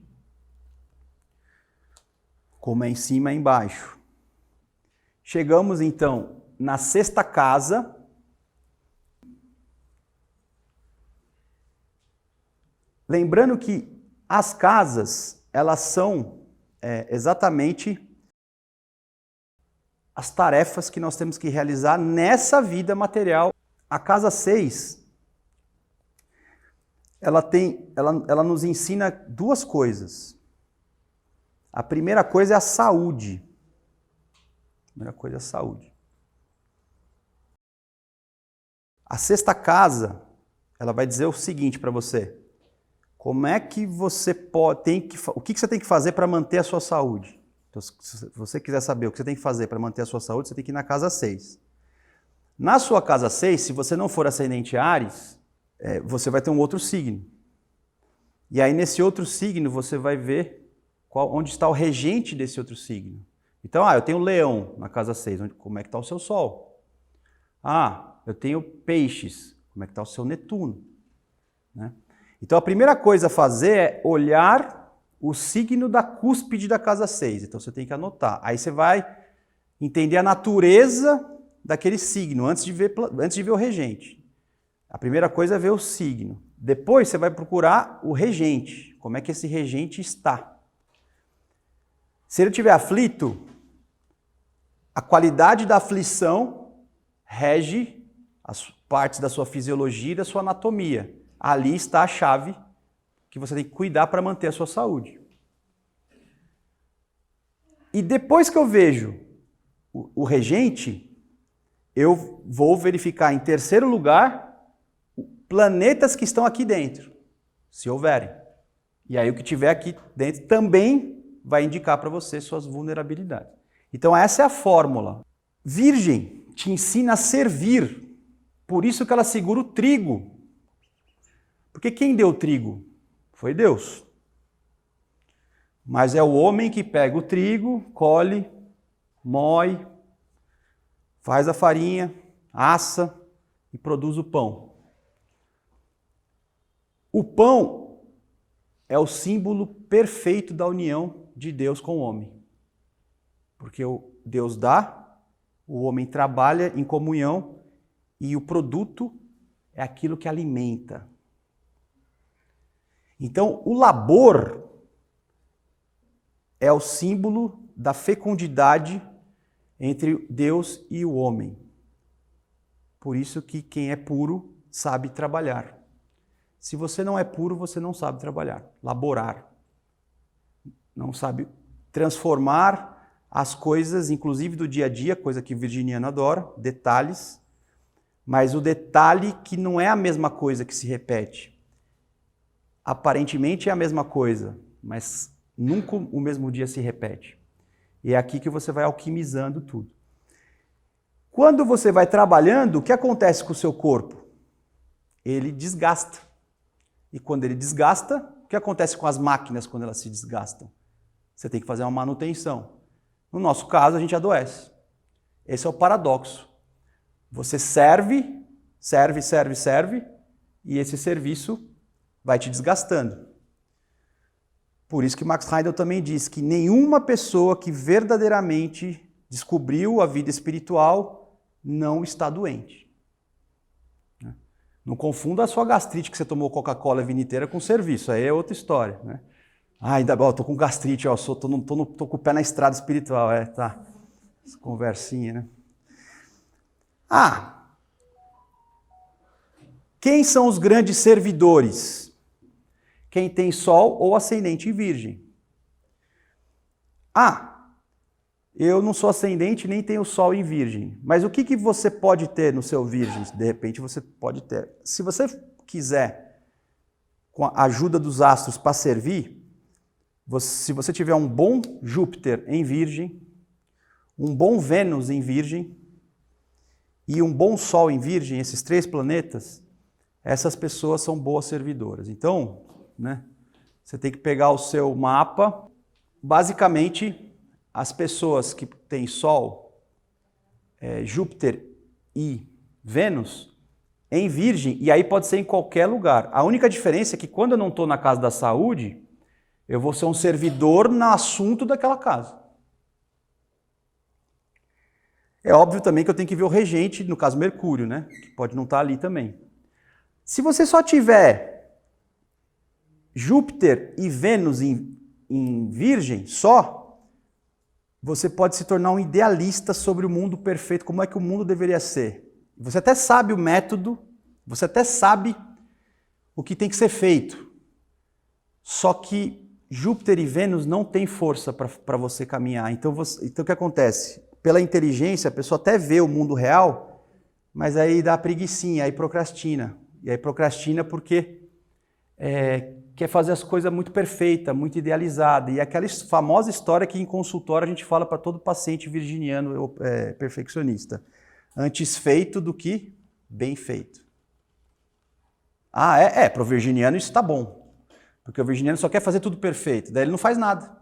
Como é em cima, é embaixo. Chegamos, então, na sexta casa. Lembrando que as casas, elas são exatamente as tarefas que nós temos que realizar nessa vida material. A casa 6, ela nos ensina duas coisas. A primeira coisa é a saúde. A primeira coisa é a saúde. A sexta casa, ela vai dizer o seguinte para você. Como é que você o que você tem que fazer para manter a sua saúde? Então, se você quiser saber o que você tem que fazer para manter a sua saúde, você tem que ir na casa 6. Na sua casa 6, se você não for ascendente Áries, você vai ter um outro signo. E aí, nesse outro signo, você vai ver onde está o regente desse outro signo. Então, eu tenho Leão na casa 6, como é que está o seu Sol? Eu tenho Peixes, como é que está o seu Netuno? Né? Então, a primeira coisa a fazer é olhar o signo da cúspide da casa 6. Então, você tem que anotar. Aí você vai entender a natureza daquele signo, antes de ver o regente. A primeira coisa é ver o signo. Depois, você vai procurar o regente. Como é que esse regente está? Se ele estiver aflito, a qualidade da aflição rege as partes da sua fisiologia e da sua anatomia. Ali está a chave que você tem que cuidar para manter a sua saúde. E depois que eu vejo o regente, eu vou verificar em terceiro lugar planetas que estão aqui dentro, se houverem. E aí o que tiver aqui dentro também vai indicar para você suas vulnerabilidades. Então essa é a fórmula. Virgem te ensina a servir. Por isso que ela segura o trigo. Porque quem deu o trigo? Foi Deus. Mas é o homem que pega o trigo, colhe, moe, faz a farinha, assa e produz o pão. O pão é o símbolo perfeito da união de Deus com o homem. Porque Deus dá, o homem trabalha em comunhão e o produto é aquilo que alimenta. Então, o labor é o símbolo da fecundidade entre Deus e o homem. Por isso que quem é puro sabe trabalhar. Se você não é puro, você não sabe trabalhar, laborar. Não sabe transformar as coisas, inclusive do dia a dia, coisa que virginiano adora, detalhes. Mas o detalhe que não é a mesma coisa que se repete. Aparentemente é a mesma coisa, mas nunca o mesmo dia se repete. E é aqui que você vai alquimizando tudo. Quando você vai trabalhando, o que acontece com o seu corpo? Ele desgasta. E quando ele desgasta, que acontece com as máquinas quando elas se desgastam? Você tem que fazer uma manutenção. No nosso caso, a gente adoece. Esse é o paradoxo. Você serve, e esse serviço vai te desgastando. Por isso que Max Heidel também diz que nenhuma pessoa que verdadeiramente descobriu a vida espiritual não está doente. Não confunda a sua gastrite que você tomou Coca-Cola a vida inteira com serviço, aí é outra história, né? Ah, ainda bem, tô com gastrite, ó, tô com o pé na estrada espiritual, tá. Essa conversinha, né? Quem são os grandes servidores? Quem tem Sol ou ascendente em Virgem. Eu não sou ascendente nem tenho Sol em Virgem. Mas o que você pode ter no seu Virgem? De repente você pode ter. Se você quiser, com a ajuda dos astros para servir, se você tiver um bom Júpiter em Virgem, um bom Vênus em Virgem e um bom Sol em Virgem, esses 3 planetas, essas pessoas são boas servidoras. Então, né, você tem que pegar o seu mapa. Basicamente, as pessoas que têm Sol, Júpiter e Vênus em Virgem, e aí pode ser em qualquer lugar. A única diferença é que quando eu não estou na casa da saúde, eu vou ser um servidor no assunto daquela casa. É óbvio também que eu tenho que ver o regente, no caso Mercúrio, né? Que pode não estar ali também. Se você só tiver Júpiter e Vênus em Virgem só, você pode se tornar um idealista sobre o mundo perfeito, como é que o mundo deveria ser. Você até sabe o método, você até sabe o que tem que ser feito. Só que Júpiter e Vênus não têm força para você caminhar. Então o que acontece? Pela inteligência, a pessoa até vê o mundo real, mas aí dá preguicinha, aí procrastina. E aí procrastina porque quer fazer as coisas muito perfeitas, muito idealizada. E aquela famosa história que em consultório a gente fala para todo paciente virginiano perfeccionista. Antes feito do que bem feito. Para o virginiano isso está bom. Porque o virginiano só quer fazer tudo perfeito. Daí ele não faz nada.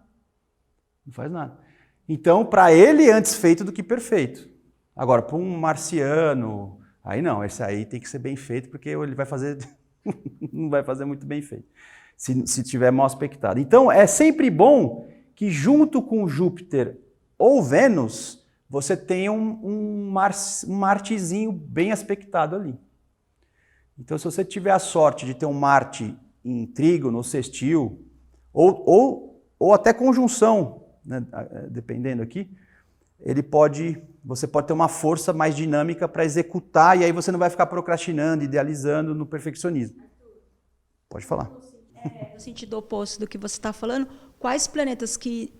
Não faz nada. Então, para ele, antes feito do que perfeito. Agora, para um marciano, aí não, esse aí tem que ser bem feito, porque ele vai fazer, não vai fazer muito bem feito, se tiver mal aspectado. Então, é sempre bom que junto com Júpiter ou Vênus, você tenha um Martezinho bem aspectado ali. Então, se você tiver a sorte de ter um Marte em trígono, sextil, ou até conjunção, né, dependendo aqui, você pode ter uma força mais dinâmica para executar, e aí você não vai ficar procrastinando, idealizando no perfeccionismo. Pode falar. No sentido oposto do que você está falando, quais planetas que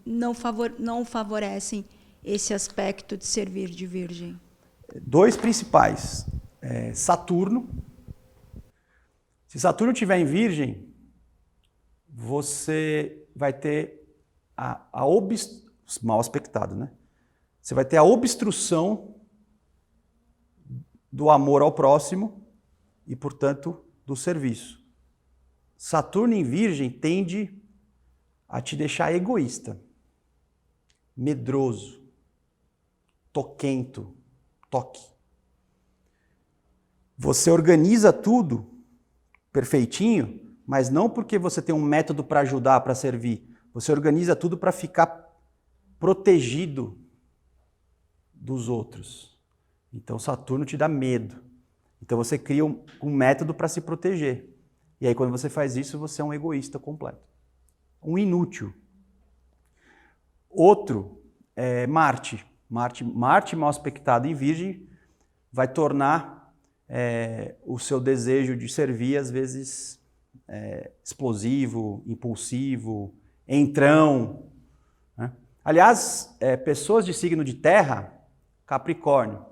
não favorecem esse aspecto de servir de Virgem? 2 principais. Saturno. Se Saturno estiver em Virgem, você vai ter mal aspectado, né? Você vai ter a obstrução do amor ao próximo e, portanto, do serviço. Saturno em Virgem tende a te deixar egoísta, medroso, toquento, toque. Você organiza tudo perfeitinho, mas não porque você tem um método para ajudar, para servir. Você organiza tudo para ficar protegido dos outros. Então Saturno te dá medo. Então você cria um método para se proteger. E aí quando você faz isso, você é um egoísta completo. Um inútil. Outro é Marte. Marte mal aspectado em Virgem vai tornar o seu desejo de servir, às vezes, explosivo, impulsivo, entrão. Né? Aliás, pessoas de signo de terra, Capricórnio,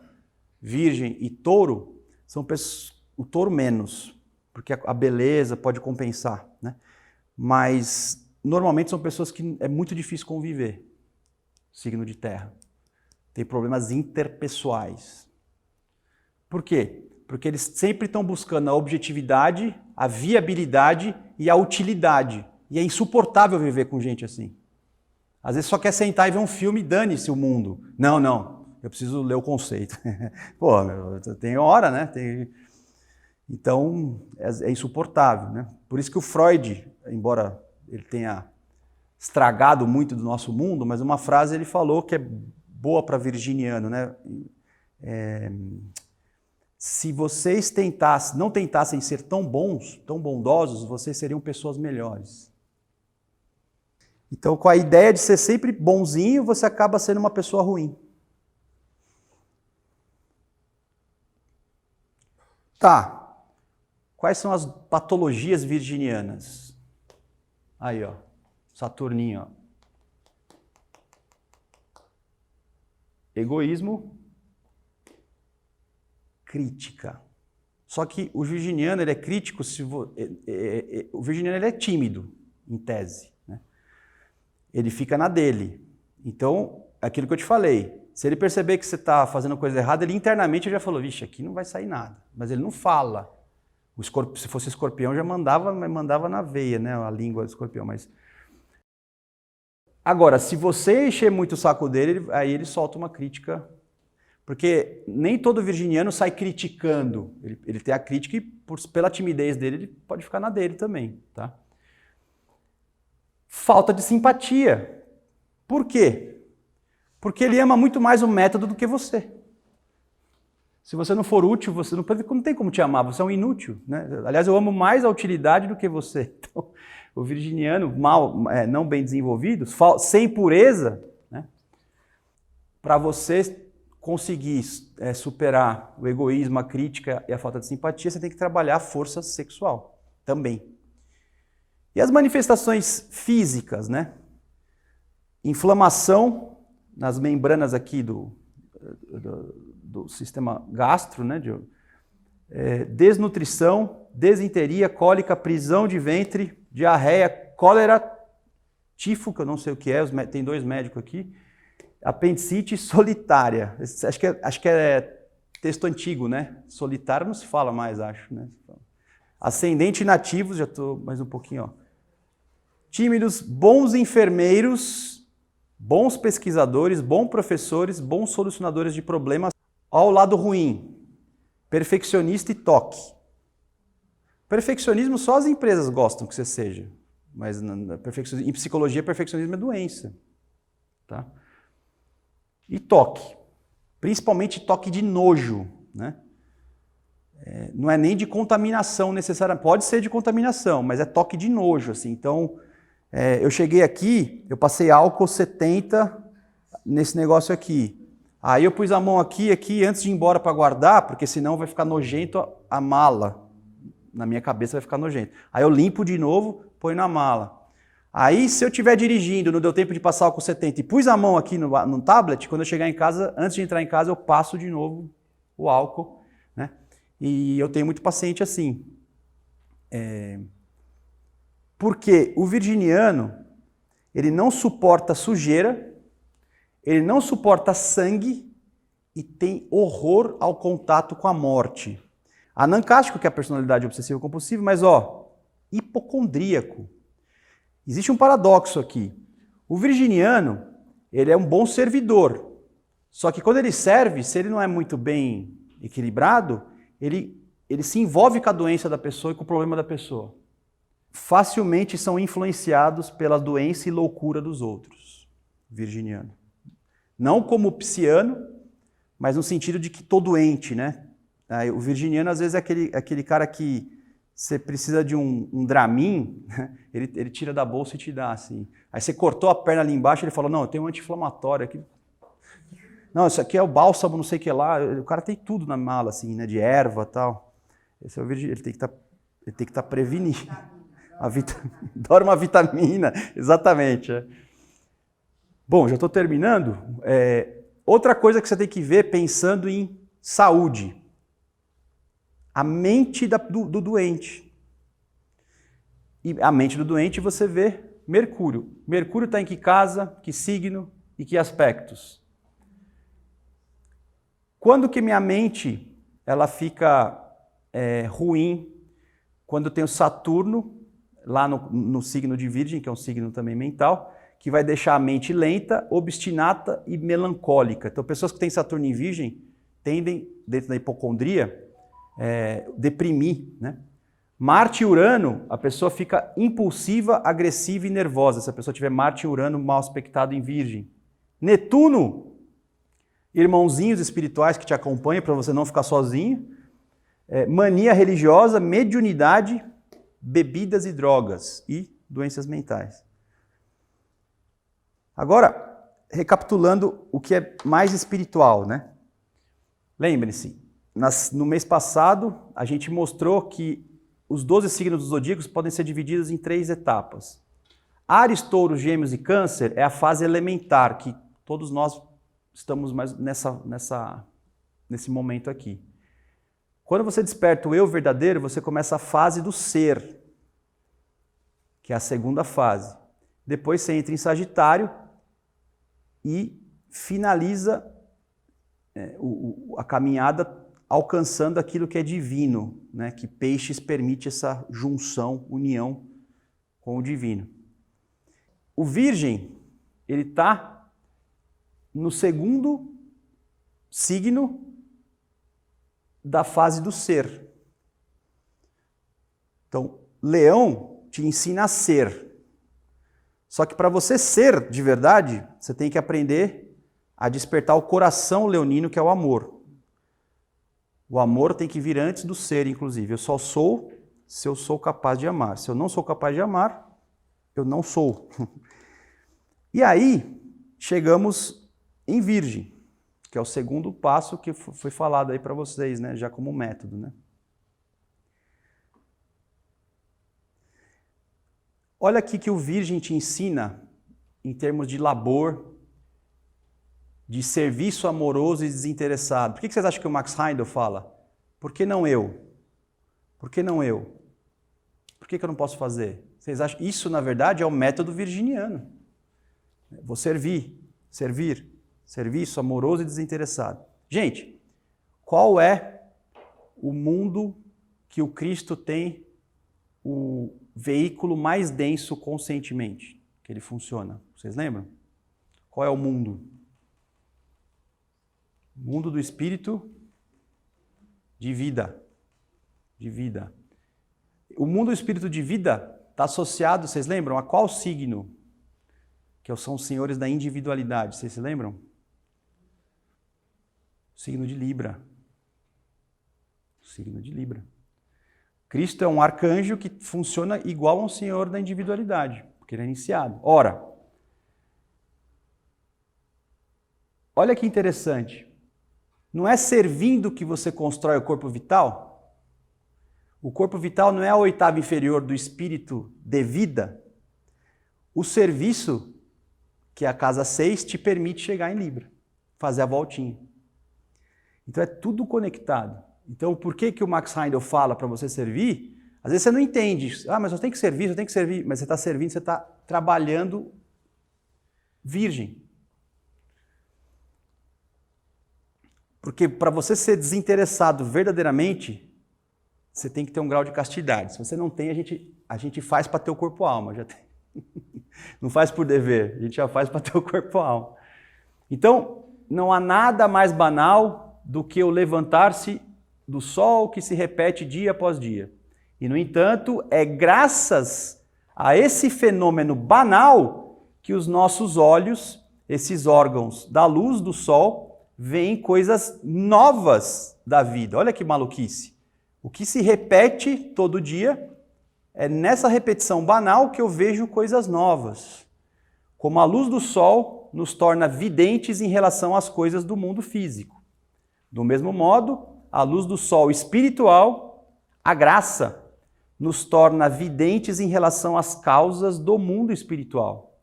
Virgem e Touro, são o Touro menos, porque a beleza pode compensar. Né? Mas, normalmente, são pessoas que é muito difícil conviver, signo de terra. Tem problemas interpessoais. Por quê? Porque eles sempre estão buscando a objetividade, a viabilidade e a utilidade. E é insuportável viver com gente assim. Às vezes só quer sentar e ver um filme e dane-se o mundo. Não, eu preciso ler o conceito. Pô, tem hora, né? Então, é insuportável, né? Por isso que o Freud, embora ele tenha estragado muito do nosso mundo, mas uma frase ele falou que é boa para virginiano, né? Se vocês não tentassem ser tão bons, tão bondosos, vocês seriam pessoas melhores. Então, com a ideia de ser sempre bonzinho, você acaba sendo uma pessoa ruim. Tá. Quais são as patologias virginianas? Aí, ó. Saturninho, ó. Egoísmo, crítica. Só que o virginiano ele é crítico, o virginiano ele é tímido, em tese. Né? Ele fica na dele. Então, aquilo que eu te falei, se ele perceber que você está fazendo coisa errada, ele internamente já falou, vixe, aqui não vai sair nada. Mas ele não fala. Se fosse escorpião, já mandava na veia, né? A língua do escorpião. Mas... Agora, se você encher muito o saco dele, aí ele solta uma crítica. Porque nem todo virginiano sai criticando. Ele tem a crítica e, pela timidez dele, ele pode ficar na dele também. Tá? Falta de simpatia. Por quê? Porque ele ama muito mais o método do que você. Se você não for útil, você não tem como te amar, você é um inútil. Né? Aliás, eu amo mais a utilidade do que você. Então, o virginiano, não bem desenvolvido, sem pureza, né? Para você conseguir superar o egoísmo, a crítica e a falta de simpatia, você tem que trabalhar a força sexual também. E as manifestações físicas, né? Inflamação nas membranas aqui do sistema gastro, né? Desnutrição, desinteria, cólica, prisão de ventre, diarreia, cólera, tifo, que eu não sei o que é, tem 2 médicos aqui, apendicite solitária. Acho que é texto antigo, né? Solitário não se fala mais, acho. Né? Ascendente inativos, já estou mais um pouquinho, ó. Tímidos, bons enfermeiros, bons pesquisadores, bons professores, bons solucionadores de problemas. Ao lado ruim, perfeccionista e toque. Perfeccionismo só as empresas gostam que você seja, mas em psicologia, perfeccionismo é doença. Tá? E toque, principalmente toque de nojo. Né? Não é nem de contaminação necessariamente, pode ser de contaminação, mas é toque de nojo. Assim. Então, eu cheguei aqui, eu passei álcool 70 nesse negócio aqui. Aí eu pus a mão aqui, antes de ir embora para guardar, porque senão vai ficar nojento a mala. Na minha cabeça vai ficar nojento. Aí eu limpo de novo, põe na mala. Aí se eu estiver dirigindo, não deu tempo de passar álcool 70 e pus a mão aqui no tablet, quando eu chegar em casa, antes de entrar em casa, eu passo de novo o álcool. Né? E eu tenho muito paciente assim. Porque o virginiano, ele não suporta sujeira, ele não suporta sangue e tem horror ao contato com a morte. Anancástico, que é a personalidade obsessiva compulsiva, mas hipocondríaco. Existe um paradoxo aqui. O virginiano, ele é um bom servidor. Só que quando ele serve, se ele não é muito bem equilibrado, ele se envolve com a doença da pessoa e com o problema da pessoa. Facilmente são influenciados pela doença e loucura dos outros. Virginiano. Não como psiano, mas no sentido de que estou doente, né? O virginiano, às vezes, é aquele cara que você precisa de um Dramin, né? Ele tira da bolsa e te dá, assim. Aí você cortou a perna ali embaixo, ele falou, não, eu tenho um anti-inflamatório aqui. Não, isso aqui é o bálsamo, não sei o que lá. O cara tem tudo na mala, assim, né? De erva e tal. Esse é o virginiano, ele tem que estar prevenido. Adora uma vitamina, exatamente. Bom, já estou terminando. Outra coisa que você tem que ver pensando em saúde. A mente do doente. E a mente do doente você vê Mercúrio. Mercúrio está em que casa, que signo e que aspectos? Quando que minha mente ela fica ruim quando tem o Saturno, lá no signo de Virgem, que é um signo também mental, que vai deixar a mente lenta, obstinata e melancólica. Então, pessoas que têm Saturno em Virgem tendem, dentro da hipocondria, deprimir, né? Marte e Urano, a pessoa fica impulsiva, agressiva e nervosa, se a pessoa tiver Marte e Urano mal aspectado em Virgem. Netuno, irmãozinhos espirituais que te acompanham para você não ficar sozinho. Mania religiosa, mediunidade, bebidas e drogas e doenças mentais. Agora, recapitulando o que é mais espiritual, né? Lembre-se, no mês passado a gente mostrou que os 12 signos dos zodíacos podem ser divididos em 3 etapas. Áries, Touro, Gêmeos e Câncer é a fase elementar, que todos nós estamos mais nesse momento aqui. Quando você desperta o eu verdadeiro, você começa a fase do ser, que é a segunda fase. Depois você entra em Sagitário e finaliza a caminhada alcançando aquilo que é divino, né? Que Peixes permite essa junção, união com o divino. O Virgem, ele está no segundo signo da fase do ser. Então, Leão te ensina a ser. Só que para você ser de verdade, você tem que aprender a despertar o coração leonino, que é o amor. O amor tem que vir antes do ser, inclusive. Eu só sou se eu sou capaz de amar. Se eu não sou capaz de amar, eu não sou. E aí, chegamos em Virgem, que é o segundo passo que foi falado aí para vocês, né? Já como método, né? Olha aqui que o Virgem te ensina em termos de labor, de serviço amoroso e desinteressado. Por que vocês acham que o Max Heindel fala? Por que não eu? Por que não eu? Por que eu não posso fazer? Vocês acham? Isso, na verdade, é o método virginiano. Vou servir, serviço amoroso e desinteressado. Gente, qual é o mundo que o Cristo tem o veículo mais denso conscientemente, que ele funciona? Vocês lembram? Qual é o mundo? Mundo do espírito de vida. De vida. O mundo do espírito de vida está associado, vocês lembram, a qual signo? Que são os senhores da individualidade. Vocês se lembram? Signo de Libra. Signo de Libra. Cristo é um arcanjo que funciona igual a um senhor da individualidade, porque ele é iniciado. Ora, olha que interessante. Não é servindo que você constrói o corpo vital? O corpo vital não é a oitava inferior do espírito de vida? O serviço, que é a casa 6, te permite chegar em Libra, fazer a voltinha. Então é tudo conectado. Então por que o Max Heindel fala para você servir? Às vezes você não entende. Ah, mas eu tenho que servir, eu tenho que servir. Mas você está servindo, você está trabalhando virgem. Porque para você ser desinteressado verdadeiramente, você tem que ter um grau de castidade. Se você não tem, a gente faz para ter o corpo-alma. Já tem. Não faz por dever, a gente já faz para ter o corpo-alma. Então, não há nada mais banal do que o levantar-se do sol que se repete dia após dia. E, no entanto, é graças a esse fenômeno banal que os nossos olhos, esses órgãos da luz do sol, veem coisas novas da vida. Olha que maluquice. O que se repete todo dia, é nessa repetição banal que eu vejo coisas novas. Como a luz do sol nos torna videntes em relação às coisas do mundo físico. Do mesmo modo, a luz do sol espiritual, a graça, nos torna videntes em relação às causas do mundo espiritual.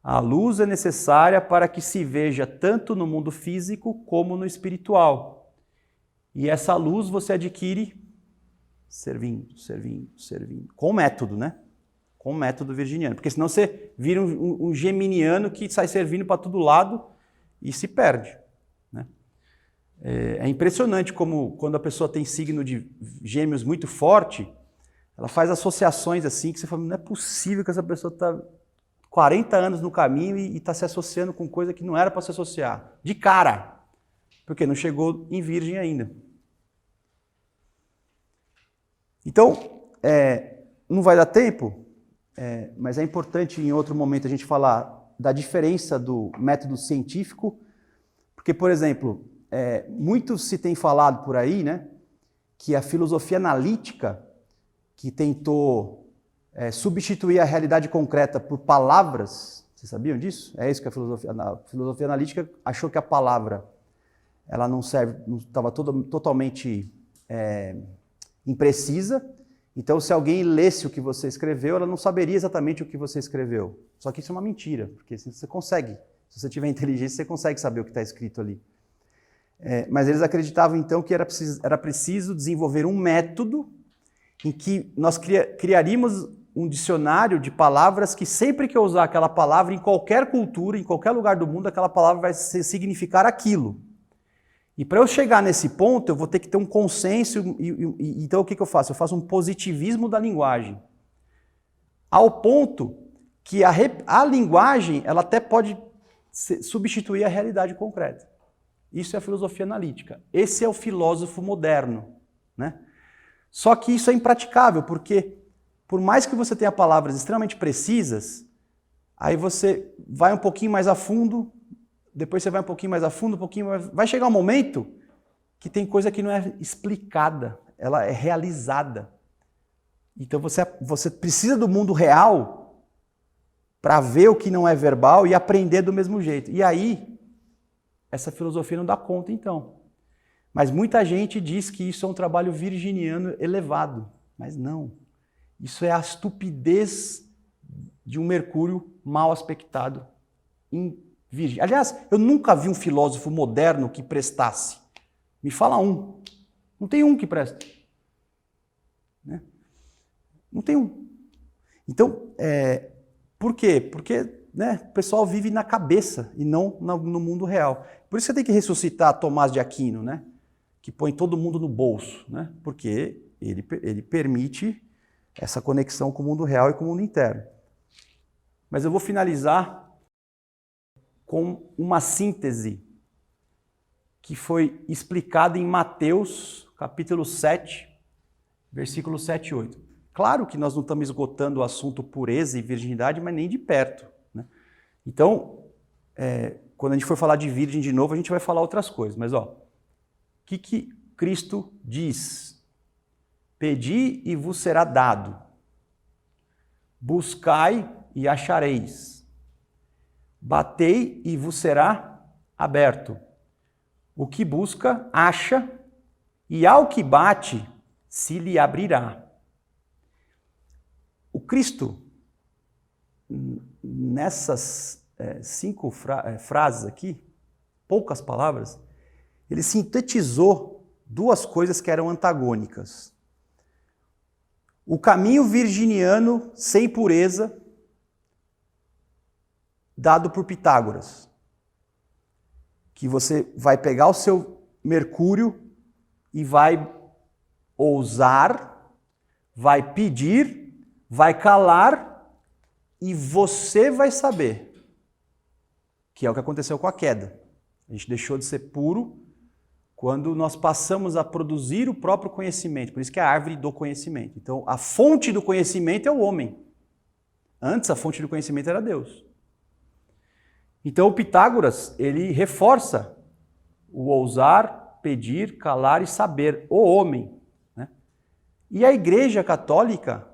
A luz é necessária para que se veja tanto no mundo físico como no espiritual. E essa luz você adquire servindo. Com método, né? Com método virginiano. Porque senão você vira um geminiano que sai servindo para todo lado e se perde. Né? É impressionante como quando a pessoa tem signo de Gêmeos muito forte, ela faz associações assim que você fala, não é possível que essa pessoa está 40 anos no caminho e está se associando com coisa que não era para se associar. De cara. Porque não chegou em Virgem ainda. Então, não vai dar tempo, mas é importante em outro momento a gente falar da diferença do método científico, porque, por exemplo, muito se tem falado por aí, né, que a filosofia analítica, que tentou substituir a realidade concreta por palavras, vocês sabiam disso? É isso que a filosofia analítica achou que a palavra ela não serve, não estava totalmente imprecisa. Então, se alguém lesse o que você escreveu, ela não saberia exatamente o que você escreveu. Só que isso é uma mentira, porque você consegue. Se você tiver inteligência, você consegue saber o que está escrito ali. Mas eles acreditavam, então, que era preciso desenvolver um método em que nós criaríamos um dicionário de palavras que sempre que eu usar aquela palavra, em qualquer cultura, em qualquer lugar do mundo, aquela palavra vai significar aquilo. E para eu chegar nesse ponto, eu vou ter que ter um consenso, então o que eu faço? Eu faço um positivismo da linguagem. Ao ponto que a linguagem ela até pode substituir a realidade concreta. Isso é a filosofia analítica. Esse é o filósofo moderno, né? Só que isso é impraticável, porque por mais que você tenha palavras extremamente precisas, aí você vai um pouquinho mais a fundo, depois você vai um pouquinho mais a fundo, vai chegar um momento que tem coisa que não é explicada, ela é realizada. Então você precisa do mundo real para ver o que não é verbal e aprender do mesmo jeito. E aí, essa filosofia não dá conta, então. Mas muita gente diz que isso é um trabalho virginiano elevado. Mas não. Isso é a estupidez de um Mercúrio mal aspectado em Virgem. Aliás, eu nunca vi um filósofo moderno que prestasse. Me fala um. Não tem um que presta. Né? Não tem um. Então, por quê? Porque o pessoal vive na cabeça e não no mundo real. Por isso você tem que ressuscitar Tomás de Aquino, né? Que põe todo mundo no bolso, né? Porque ele permite essa conexão com o mundo real e com o mundo interno. Mas eu vou finalizar com uma síntese que foi explicada em Mateus, capítulo 7, versículos 7 e 8. Claro que nós não estamos esgotando o assunto pureza e virgindade, mas nem de perto. Né? Então, quando a gente for falar de virgem de novo, a gente vai falar outras coisas. Mas, o que Cristo diz? Pedi e vos será dado. Buscai e achareis. Batei e vos será aberto. O que busca, acha, e ao que bate, se lhe abrirá. O Cristo, nessas 5 frases aqui, poucas palavras, ele sintetizou 2 coisas que eram antagônicas. O caminho virginiano sem pureza, dado por Pitágoras, que você vai pegar o seu Mercúrio e vai ousar, vai pedir, vai calar e você vai saber, que é o que aconteceu com a queda. A gente deixou de ser puro quando nós passamos a produzir o próprio conhecimento, por isso que é a árvore do conhecimento. Então, a fonte do conhecimento é o homem. Antes, a fonte do conhecimento era Deus. Então, o Pitágoras, ele reforça o ousar, pedir, calar e saber, o homem. Né? E a Igreja Católica,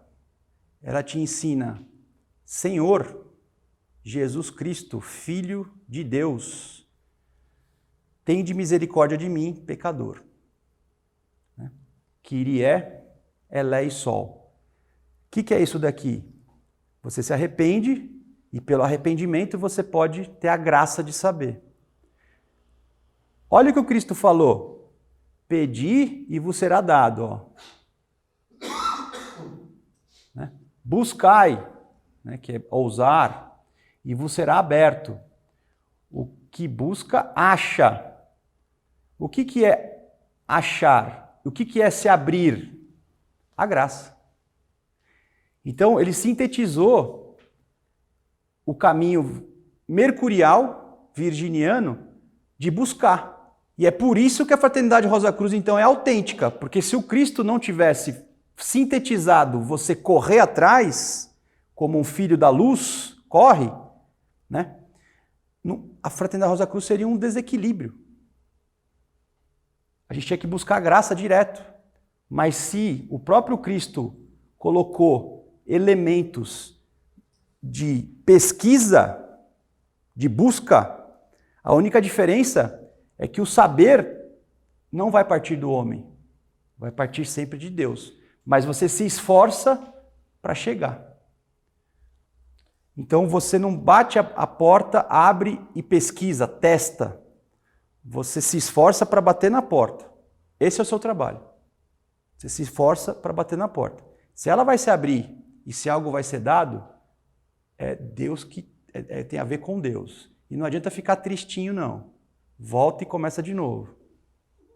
ela te ensina, Senhor, Jesus Cristo, Filho de Deus, tende misericórdia de mim, pecador. Né? Kyrie eleison. O que é isso daqui? Você se arrepende e pelo arrependimento você pode ter a graça de saber. Olha o que o Cristo falou. Pedi e vos será dado. Ó. Né? Buscai, né, que é ousar, e vos será aberto. O que busca, acha. O que é achar? O que é se abrir? A graça. Então, ele sintetizou o caminho mercurial, virginiano, de buscar. E é por isso que a Fraternidade Rosa Cruz, então, é autêntica. Porque se o Cristo não tivesse sintetizado você correr atrás, como um filho da luz corre, né? A Fraternidade Rosa Cruz seria um desequilíbrio. A gente tinha que buscar a graça direto. Mas se o próprio Cristo colocou elementos de pesquisa, de busca, a única diferença é que o saber não vai partir do homem, vai partir sempre de Deus. Mas você se esforça para chegar. Então você não bate a porta, abre e pesquisa, testa. Você se esforça para bater na porta. Esse é o seu trabalho. Você se esforça para bater na porta. Se ela vai se abrir e se algo vai ser dado, é Deus que tem a ver com Deus. E não adianta ficar tristinho, não. Volta e começa de novo.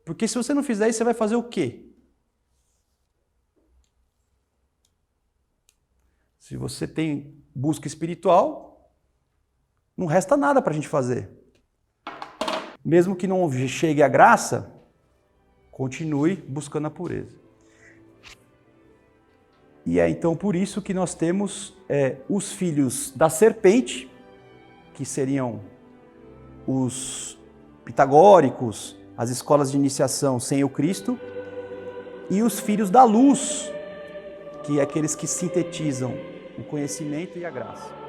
Porque se você não fizer isso, você vai fazer o quê? Se você tem busca espiritual, não resta nada para a gente fazer. Mesmo que não chegue a graça, continue buscando a pureza. E é então por isso que nós temos os filhos da serpente, que seriam os pitagóricos, as escolas de iniciação sem o Cristo, e os filhos da luz, que é aqueles que sintetizam o conhecimento e a graça.